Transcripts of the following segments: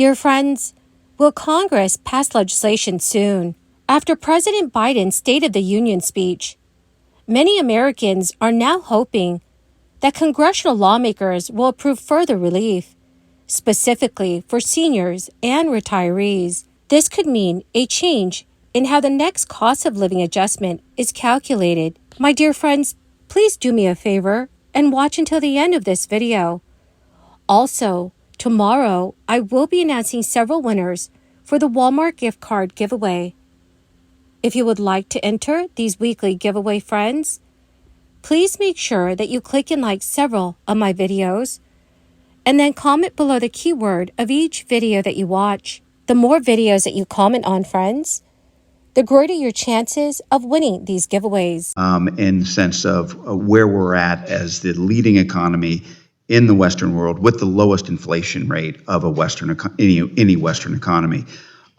Dear friends, will Congress pass legislation soon? After President Biden's State of the Union speech, many Americans are now hoping that congressional lawmakers will approve further relief, specifically for seniors and retirees. This could mean a change in how the next cost of living adjustment is calculated. My dear friends, please do me a favor and watch until the end of this video. Also, tomorrow I will be announcing several winners for the Walmart gift card giveaway. If you would like to enter these weekly giveaway friends, please make sure that you click and like several of my videos, and then comment below the keyword of each video that you watch. The more videos that you comment on, friends, the greater your chances of winning these giveaways. In the sense of where we're at as the leading economy in the Western world with the lowest inflation rate of any Western economy.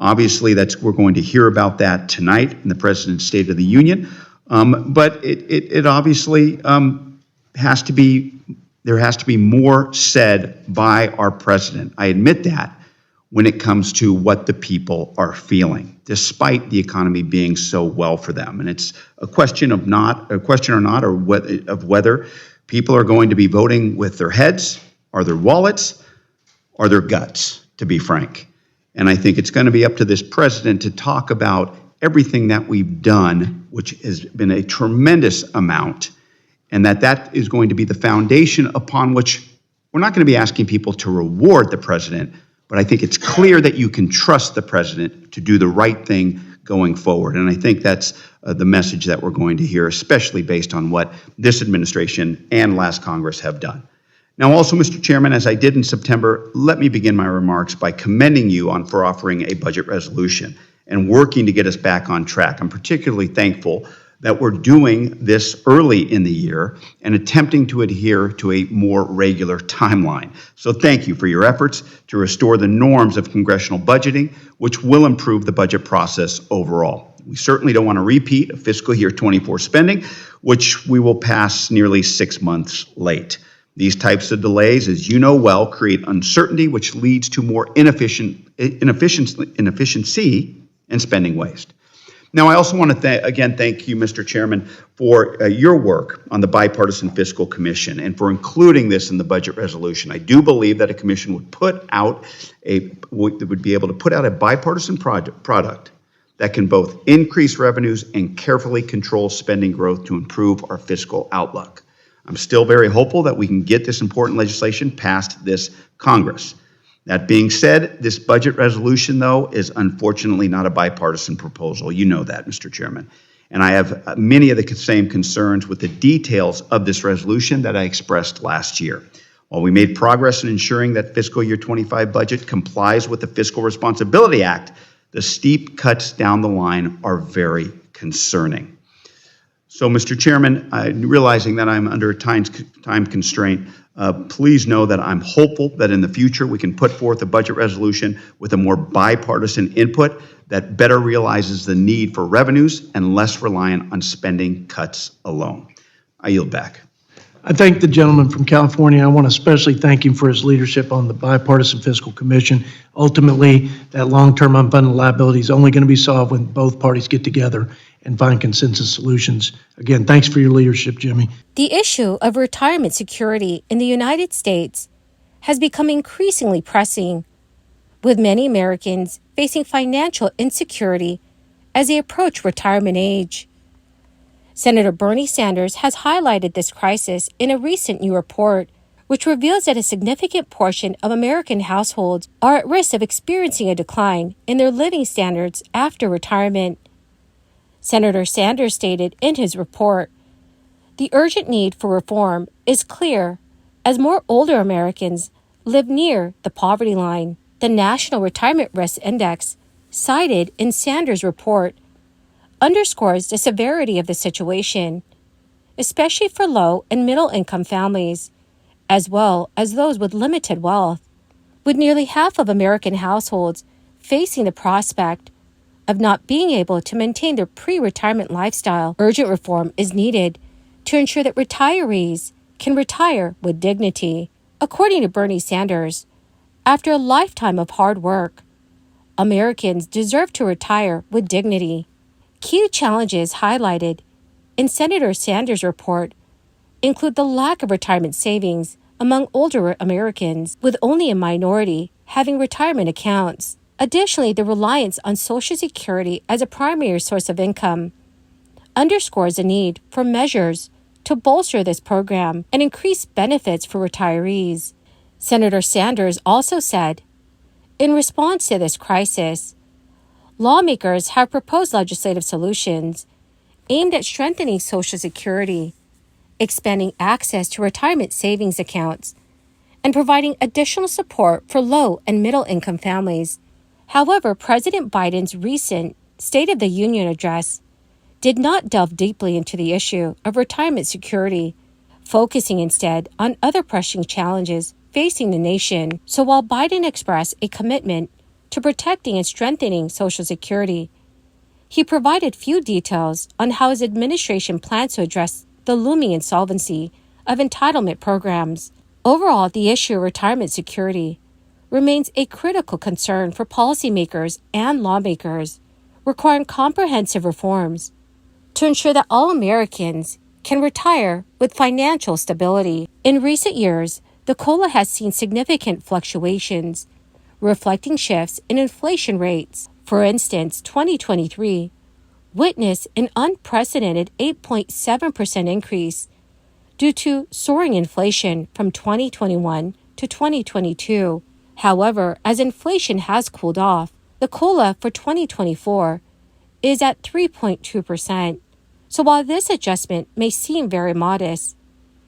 Obviously, we're going to hear about that tonight in the President's State of the Union. But it obviously has to be, there has to be more said by our president. I admit that when it comes to what the people are feeling, despite the economy being so well for them. And it's a question of whether people are going to be voting with their heads or their wallets or their guts, to be frank. And I think it's going to be up to this president to talk about everything that we've done, which has been a tremendous amount, and that is going to be the foundation upon which we're not going to be asking people to reward the president, but I think it's clear that you can trust the president to do the right thing going forward. And I think that's the message that we're going to hear, especially based on what this administration and last Congress have done. Now, also, Mr. Chairman, as I did in September, let me begin my remarks by commending you for offering a budget resolution and working to get us back on track. I'm particularly thankful that we're doing this early in the year and attempting to adhere to a more regular timeline. So thank you for your efforts to restore the norms of congressional budgeting, which will improve the budget process overall. We certainly don't want to repeat a fiscal year 24 spending, which we will pass nearly 6 months late. These types of delays, as you know well, create uncertainty, which leads to more inefficiency and spending waste. Now, I also want to again thank you, Mr. Chairman, for your work on the Bipartisan Fiscal Commission and for including this in the budget resolution. I do believe that a commission would be able to put out a bipartisan product that can both increase revenues and carefully control spending growth to improve our fiscal outlook. I'm still very hopeful that we can get this important legislation past this Congress. That being said, this budget resolution, though, is unfortunately not a bipartisan proposal. You know that, Mr. Chairman. And I have many of the same concerns with the details of this resolution that I expressed last year. While we made progress in ensuring that fiscal year 25 budget complies with the Fiscal Responsibility Act, the steep cuts down the line are very concerning. So, Mr. Chairman, realizing that I'm under a time constraint, please know that I'm hopeful that in the future we can put forth a budget resolution with a more bipartisan input that better realizes the need for revenues and less reliant on spending cuts alone. I yield back. I thank the gentleman from California. I want to especially thank him for his leadership on the Bipartisan Fiscal Commission. Ultimately, that long-term unfunded liability is only going to be solved when both parties get together and find consensus solutions. Again, thanks for your leadership, Jimmy. The issue of retirement security in the United States has become increasingly pressing, with many Americans facing financial insecurity as they approach retirement age. Senator Bernie Sanders has highlighted this crisis in a recent new report, which reveals that a significant portion of American households are at risk of experiencing a decline in their living standards after retirement. Senator Sanders stated in his report, "The urgent need for reform is clear as more older Americans live near the poverty line." The National Retirement Risk Index, cited in Sanders' report, underscores the severity of the situation, especially for low and middle-income families, as well as those with limited wealth. With nearly half of American households facing the prospect of not being able to maintain their pre-retirement lifestyle, urgent reform is needed to ensure that retirees can retire with dignity. According to Bernie Sanders, After a lifetime of hard work, Americans deserve to retire with dignity. Key challenges highlighted in Senator Sanders' report include the lack of retirement savings among older Americans, with only a minority having retirement accounts. Additionally, the reliance on Social Security as a primary source of income underscores the need for measures to bolster this program and increase benefits for retirees. Senator Sanders also said, in response to this crisis, lawmakers have proposed legislative solutions aimed at strengthening Social Security, expanding access to retirement savings accounts, and providing additional support for low and middle-income families. However, President Biden's recent State of the Union address did not delve deeply into the issue of retirement security, focusing instead on other pressing challenges facing the nation. So while Biden expressed a commitment to protecting and strengthening Social Security, he provided few details on how his administration plans to address the looming insolvency of entitlement programs. Overall, the issue of retirement security remains a critical concern for policymakers and lawmakers, requiring comprehensive reforms to ensure that all Americans can retire with financial stability. In recent years, the COLA has seen significant fluctuations, reflecting shifts in inflation rates. For instance, 2023 witnessed an unprecedented 8.7% increase due to soaring inflation from 2021 to 2022. However, as inflation has cooled off, the COLA for 2024 is at 3.2%. So while this adjustment may seem very modest,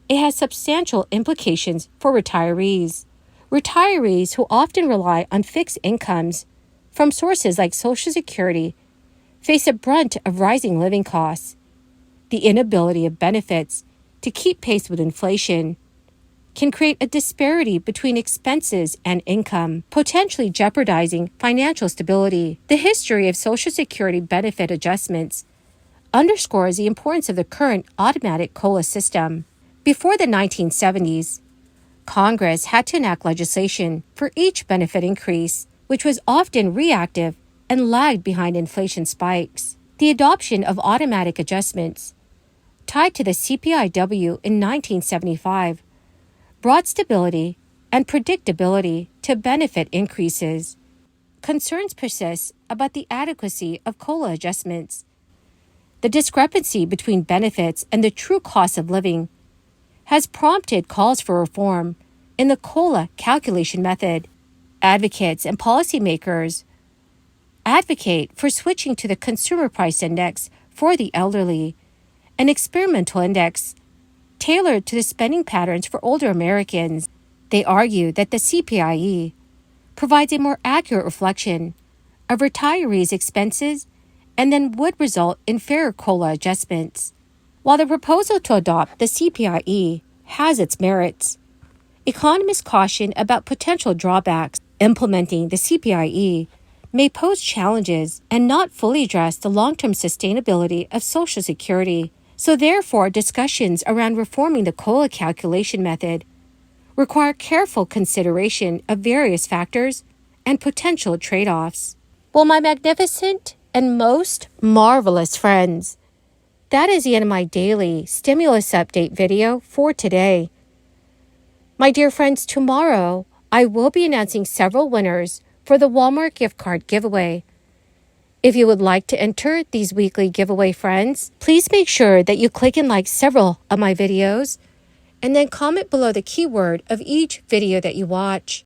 it has substantial implications for retirees. Retirees who often rely on fixed incomes from sources like Social Security face a brunt of rising living costs. The inability of benefits to keep pace with inflation can create a disparity between expenses and income, potentially jeopardizing financial stability. The history of Social Security benefit adjustments underscores the importance of the current automatic COLA system. Before the 1970s, Congress had to enact legislation for each benefit increase, which was often reactive and lagged behind inflation spikes. The adoption of automatic adjustments, tied to the CPIW in 1975, brought stability and predictability to benefit increases. Concerns persist about the adequacy of COLA adjustments. The discrepancy between benefits and the true cost of living has prompted calls for reform in the COLA calculation method. Advocates and policymakers advocate for switching to the Consumer Price Index for the elderly, an experimental index tailored to the spending patterns for older Americans. They argue that the CPIE provides a more accurate reflection of retirees' expenses and then would result in fairer COLA adjustments. While the proposal to adopt the CPIE has its merits, economists caution about potential drawbacks. Implementing the CPIE may pose challenges and not fully address the long-term sustainability of Social Security. So therefore, discussions around reforming the COLA calculation method require careful consideration of various factors and potential trade-offs. Well, my magnificent and most marvelous friends, that is the end of my daily stimulus update video for today. My dear friends, tomorrow I will be announcing several winners for the Walmart gift card giveaway. If you would like to enter these weekly giveaway, friends, please make sure that you click and like several of my videos and then comment below the keyword of each video that you watch.